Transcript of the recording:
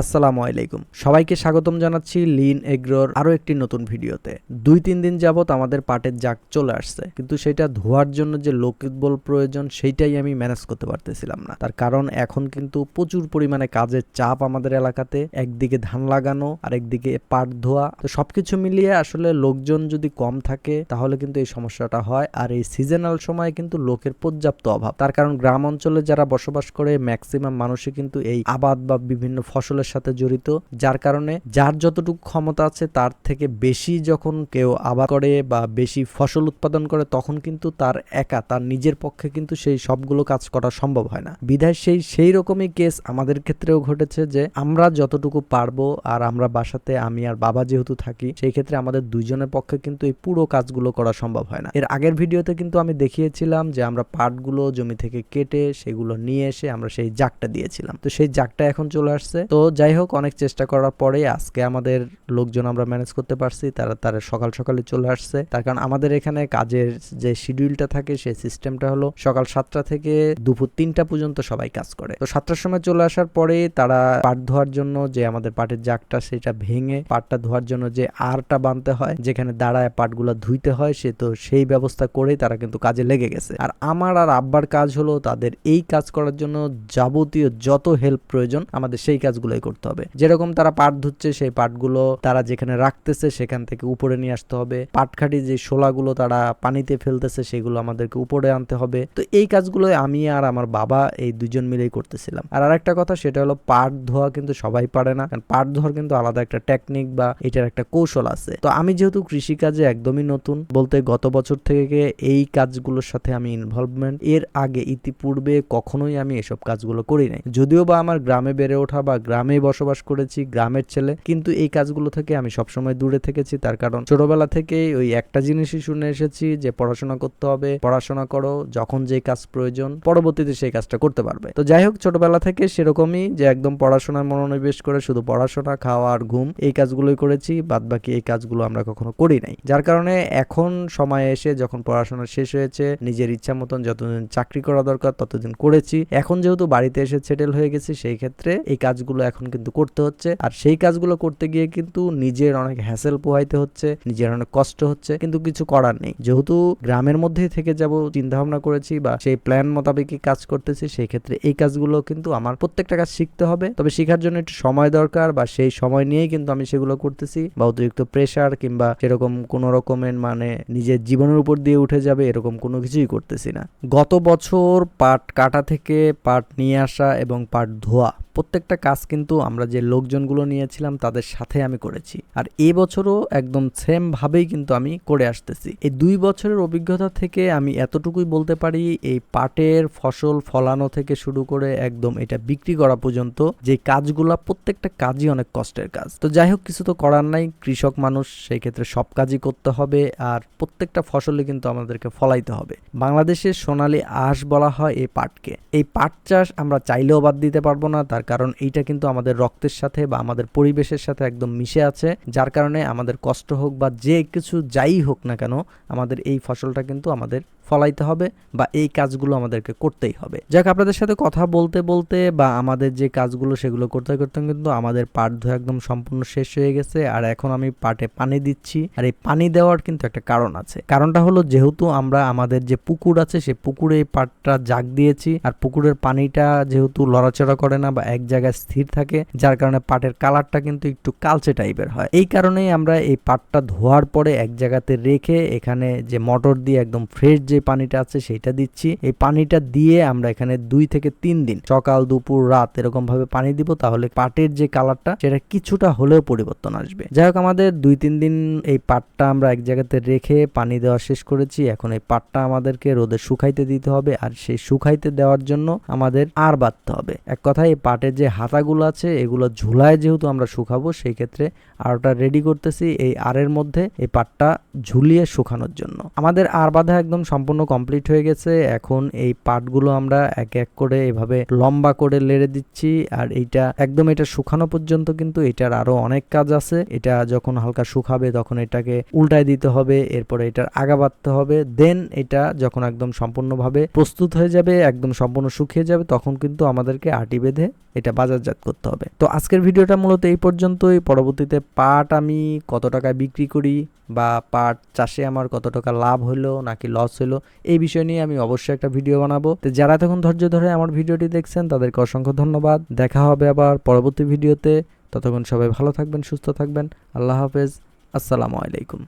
আসসালামু আলাইকুম, সবাইকে স্বাগতম জানাচ্ছি লিন এগ্রোর আরো একটি নতুন ভিডিওতে। 2-3 দিন যাবত আমাদের পাটের জাগ চলে আসছে, কিন্তু সেটা ধোয়ার জন্য যে লোকবল প্রয়োজন সেইটাই আমি ম্যানেজ করতে পারতেছিলাম না। তার কারণ এখন কিন্তু প্রচুর পরিমাণে কাজের চাপ আমাদের এলাকাতে, একদিকে ধান লাগানো আর একদিকে পাট ধোয়া। তো সবকিছু মিলিয়ে আসলে লোকজন যদি কম থাকে তাহলে কিন্তু এই সমস্যাটা হয়। আর এই সিজনাল সময়ে কিন্তু লোকের পর্যাপ্ত অভাব, তার কারণ গ্রাম অঞ্চলে যারা বসবাস করে ম্যাক্সিমাম মানুষই কিন্তু এই আবাদ বা বিভিন্ন ফসলের সাথে জড়িত, যার কারণে যার যতটুকু ক্ষমতা আছে তার থেকে বেশি যখন কেউ আবাদ করে বা বেশি ফসল উৎপাদন করে তখন কিন্তু তার নিজের পক্ষে কিন্তু সেই সবগুলো কাজ করা সম্ভব হয় না। বিধায় সেই রকমই কেস আমাদের ক্ষেত্রেও ঘটেছে যে আমরা যতটুকু পারবো, আর আমরা বাসাতে আমি আর বাবা যেহেতু থাকি, সেই ক্ষেত্রে আমাদের দুইজনের পক্ষে কিন্তু এই পুরো কাজগুলো করা সম্ভব হয় না। এর আগের ভিডিওতে কিন্তু আমি দেখিয়েছিলাম যে আমরা পাটগুলো জমি থেকে কেটে সেগুলো নিয়ে এসে আমরা সেই জাগটা দিয়েছিলাম। তো সেই জাগটা এখন চলে আসছে। তো যাই হোক, অনেক চেষ্টা করার পরে আজকে আমাদের লোকজন আমরা ম্যানেজ করতে পারছি। তারা সকাল সকালে চলে আসছে, তার কারণ আমাদের এখানে কাজের যে শিডিউলটা থাকে সেই সিস্টেমটা হলো সকাল 7টা থেকে দুপুর 3টা পর্যন্ত সবাই কাজ করে। তো 7টার সময় চলে আসার পরে তারা পাট ধোয়ার জন্য যে আমাদের পাটের জাগটা সেটা ভেঙে পাটটা ধোয়ার জন্য যে আরটা বানতে হয়, যেখানে দাঁড়ায় পাটগুলো ধুইতে হয়, সেই ব্যবস্থা করেই তারা কিন্তু কাজে লেগে গেছে। আর আমার আর আব্বার কাজ হলো তাদের এই কাজ করার জন্য যাবতীয় যত হেল্প প্রয়োজন আমাদের সেই কাজগুলোই করতে হবে। যেরকম তারা পাট ধুচ্ছে, সেই পাটগুলো তারা যেখানে রাখতেছে সেখান থেকে উপরে নিয়ে আসতে হবে। পাটখাটি যে শোলাগুলো তারা পানিতে ফেলতেছে সেগুলো আমাদেরকে উপরে আনতে হবে। তো এই কাজগুলো আমি আর আমার বাবা এই দুজন মিলেই করতেছিলাম। আর আরেকটা কথা, সেটা হলো পাট ধোয়া কিন্তু সবাই পারে না, কারণ পাট ধোয়ার কিন্তু আলাদা একটা টেকনিক বা এটার একটা কৌশল আছে। তো আমি যেহেতু কৃষিকাজে একদমই নতুন, বলতে গত বছর থেকে এই কাজগুলোর সাথে আমি ইনভলভমেন্ট, এর আগে ইতিপূর্বে কখনোই আমি এসব কাজগুলো করি নাই। যদিও বা আমার গ্রামে বেড়ে ওঠা বা গ্রামে বসবাস করেছি, গ্রামের ছেলে, কিন্তু এই কাজগুলো থেকে আমি সবসময় দূরে থেকেছি। তার কারণ ছোটবেলা থেকেই ওই একটা জিনিসই শুনে এসেছি যে পড়াশোনা করতে হবে, পড়াশোনা করো, যখন যে কাজ প্রয়োজন পরবর্তীতে সেই কাজটা করতে পারবে। তো যাই হোক, ছোটবেলা থেকে সেরকমই যে একদম পড়াশোনায় মনোনিবেশ করে শুধু পড়াশোনা, খাওয়া আর ঘুম, এই কাজগুলোই করেছি, বাদ বাকি এই কাজগুলো আমরা কখনো করি নাই। যার কারণে এখন সময় এসে যখন পড়াশোনা শেষ হয়েছে, নিজের ইচ্ছা মতন যতদিন চাকরি করা দরকার ততদিন করেছি। এখন যেহেতু বাড়িতে এসে সেটেল হয়ে গেছি, সেই ক্ষেত্রে এই কাজগুলো এখন কিন্তু করতে হচ্ছে। আর সেই কাজগুলো করতে গিয়ে কিন্তু নিজের অনেক হ্যাসেল পোহাইতে হচ্ছে, নিজের অনেক কষ্ট হচ্ছে, কিন্তু কিছু করার নেই। যেহেতু গ্রামের মধ্যেই থেকে যাব চিন্তা ভাবনা করেছি বা সেই প্ল্যান মোতাবেকই কাজ করতেছি, সেই ক্ষেত্রে এই কাজগুলো কিন্তু আমার প্রত্যেকটা কাজ শিখতে হবে। তবে শেখার জন্য একটু সময় দরকার, বা সেই সময় নিয়েই কিন্তু আমি সেগুলো করতেছি। বা অতিরিক্ত প্রেশার কিংবা সেরকম কোনো রকমের নিজের জীবনের উপর দিয়ে উঠে যাবে এরকম কোনো কিছুই করতেছি না। গত বছর পাট কাটা থেকে পাট নিয়ে আসা এবং পাট ধোয়া প্রত্যেকটা কাজ কিন্তু আমরা যে লোকজনগুলো নিয়েছিলাম তাদের সাথে আমি করেছি। আর এই বছরও একদম সেম ভাবেই কিন্তু আমি করে আসতেছি। এই 2 বছরের অভিজ্ঞতা থেকে আমি এতটুকুই বলতে পারি, এই পাটের ফসল ফলানো থেকে শুরু করে একদম এটা বিক্রি করা পর্যন্ত যে কাজগুলা, প্রত্যেকটা কাজই অনেক কষ্টের কাজ। তো যাই হোক, কিছু তো করার নাই, কৃষক মানুষ, সেই ক্ষেত্রে সব কাজই করতে হবে। আর প্রত্যেকটা ফসলে কিন্তু আমাদেরকে ফলাইতে হবে। বাংলাদেশের সোনালী আঁশ বলা হয় এই পাটকে। এই পাট চাষ আমরা চাইলেও বাদ দিতে পারবো না, তার কারণ এইটা কিন্তু আমাদের রক্তের সাথে বা আমাদের পরিবেশের সাথে একদম মিশে আছে। যার কারণে আমাদের কষ্ট হোক বা যে কিছু যাই হোক না কেন, আমাদের এই ফসলটা কিন্তু আমাদের ফলাইতে হবে বা এই কাজগুলো আমাদেরকে করতেই হবে। যাক, আপনাদের সাথে কথা বলতে বলতে বা আমাদের যে কাজগুলো সেগুলো করতে করতে কিন্তু আমাদের পাট ধোয়া একদম সম্পূর্ণ শেষ হয়ে গেছে। আর এখন আমি পাটে পানি দিচ্ছি। আর এই পানি দেওয়ার কিন্তু একটা কারণ আছে। কারণটা হলো, যেহেতু আমরা আমাদের যে পুকুর আছে সেই পুকুরে এই পাটটা জাগ দিয়েছি, আর পুকুরের পানিটা যেহেতু লড়াচড়া করে না বা এক জায়গায় স্থির থাকে, যার কারণে পাটের কালারটা কিন্তু একটু কালচে টাইপের হয়। এই কারণেই আমরা এই পাটটা ধোয়ার পরে এক জায়গাতে রেখে এখানে যে মোটর দিয়ে একদম ফ্রেশ যে পানিটা আছে সেটা দিচ্ছি। এই পানিটা দিয়ে আমরা এখানে 2 থেকে 3 দিন সকাল দুপুর রাত এরকম ভাবে পানি দিব, তাহলে পাটের যে কালারটা সেটা কিছুটা হলেও পরিবর্তন আসবে। যাই হোক, আমাদের 2-3 দিন এই পাটটা আমরা এক জায়গাতে রেখে পানি দেওয়া শেষ করেছি। এখন এই পাটটা আমাদেরকে রোদে শুকাইতে দিতে হবে, আর সেই শুকাইতে দেওয়ার জন্য আমাদের আর বাঁধতে হবে। এক কথায়, এই পাটের যে হাতাগুলো আছে এগুলো ঝুলায় যেহেতু আমরা শুকাবো, সেই ক্ষেত্রে আরটা রেডি করতেছি এই আরের মধ্যে এই পাটটা ঝুলিয়ে শুকানোর জন্য। আমাদের আর বাঁধা একদম সম্পূর্ণ সম্পূর্ণ কমপ্লিট হয়ে গেছে। এখন এই পাটগুলো আমরা এক এক করে এভাবে লম্বা করে লেড়ে দিচ্ছি। আর এইটা একদম এটা শুকানো পর্যন্ত কিন্তু এটার আরো অনেক কাজ আছে। এটা যখন হালকা শুকাবে তখন এটাকে উল্টায় দিতে হবে, এরপরে এটার আগা বাঁধতে হবে। দেন এটা যখন একদম সম্পূর্ণভাবে প্রস্তুত হয়ে যাবে, একদম সম্পূর্ণ শুকিয়ে যাবে, তখন কিন্তু আমাদেরকে আটি বেঁধে এটা বাজারজাত করতে হবে। তো আজকের ভিডিওটা মূলত এই পর্যন্তই। পরবর্তীতে পাট আমি কত টাকায় বিক্রি করি বা পাট চাষে আমার কত টাকা লাভ হলো নাকি লস হলো, এই বিষয় নিয়ে আমি অবশ্যই একটা ভিডিও বানাবো। তো যারা তখন ধৈর্য ধরে আমার ভিডিওটি দেখছেন তাদেরকে অসংখ্য ধন্যবাদ। দেখা হবে আবার পরবর্তী ভিডিওতে। ততক্ষণ সবাই ভালো থাকবেন, সুস্থ থাকবেন। আল্লাহ হাফেজ, আসসালামু আলাইকুম।